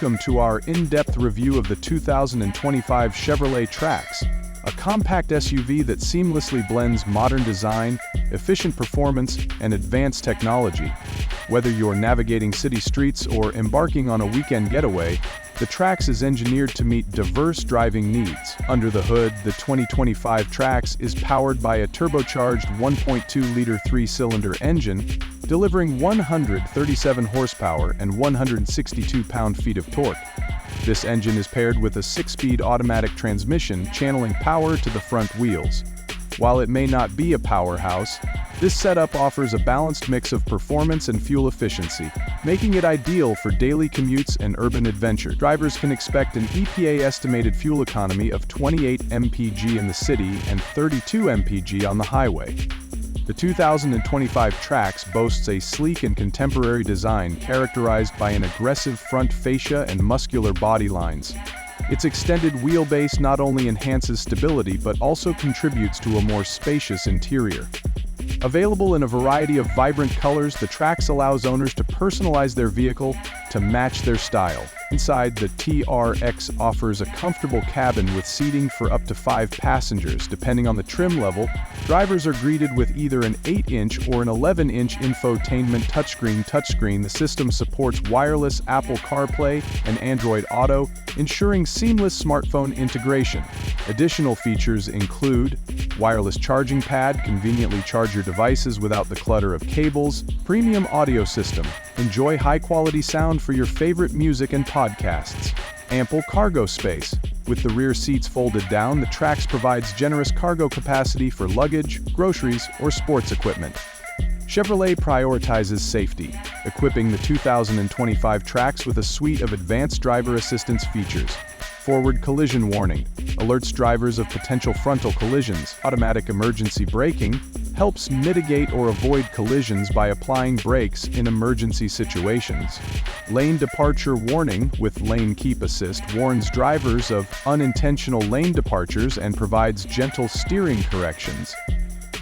Welcome to our in-depth review of the 2025 Chevrolet Trax, a compact SUV that seamlessly blends modern design, efficient performance, and advanced technology. Whether you're navigating city streets or embarking on a weekend getaway, the Trax is engineered to meet diverse driving needs. Under the hood, the 2025 Trax is powered by a turbocharged 1.2-liter three-cylinder engine, delivering 137 horsepower and 162 pound-feet of torque. This engine is paired with a 6-speed automatic transmission channeling power to the front wheels. While it may not be a powerhouse, this setup offers a balanced mix of performance and fuel efficiency, making it ideal for daily commutes and urban adventure. Drivers can expect an EPA-estimated fuel economy of 28 mpg in the city and 32 mpg on the highway. The 2025 Trax boasts a sleek and contemporary design characterized by an aggressive front fascia and muscular body lines. Its extended wheelbase not only enhances stability but also contributes to a more spacious interior. Available in a variety of vibrant colors, the Trax allows owners to personalize their vehicle to match their style. Inside, the TRX offers a comfortable cabin with seating for up to 5 passengers. Depending on the trim level, drivers are greeted with either an 8-inch or an 11-inch infotainment touchscreen. The system supports wireless Apple CarPlay and Android Auto, ensuring seamless smartphone integration. Additional features include wireless charging pad, conveniently charge your devices without the clutter of cables, premium audio system, enjoy high-quality sound for your favorite music and podcasts, ample cargo space. With the rear seats folded down, the Trax provides generous cargo capacity for luggage, groceries, or sports equipment. Chevrolet prioritizes safety, equipping the 2025 Trax with a suite of advanced driver assistance features. Forward collision warning alerts drivers of potential frontal collisions. Automatic emergency braking helps mitigate or avoid collisions by applying brakes in emergency situations. Lane departure warning with lane keep assist warns drivers of unintentional lane departures and provides gentle steering corrections.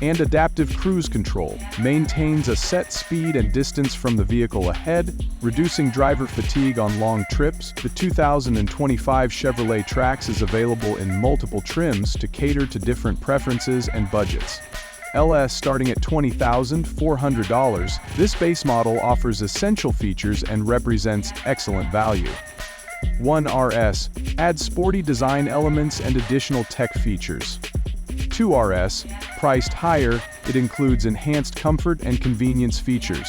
And adaptive cruise control maintains a set speed and distance from the vehicle ahead, reducing driver fatigue on long trips. The 2025 Chevrolet Trax is available in multiple trims to cater to different preferences and budgets. LS starting at $20,400, this base model offers essential features and represents excellent value. 1RS adds sporty design elements and additional tech features. 2RS, priced higher, it includes enhanced comfort and convenience features.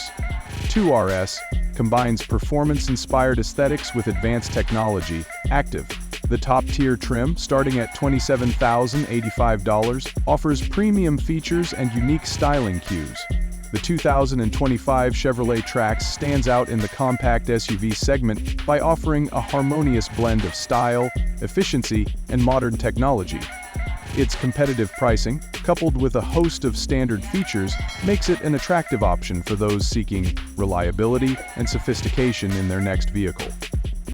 2RS combines performance-inspired aesthetics with advanced technology. Active. The top-tier trim, starting at $27,085, offers premium features and unique styling cues. The 2025 Chevrolet Trax stands out in the compact SUV segment by offering a harmonious blend of style, efficiency, and modern technology. Its competitive pricing, coupled with a host of standard features, makes it an attractive option for those seeking reliability and sophistication in their next vehicle.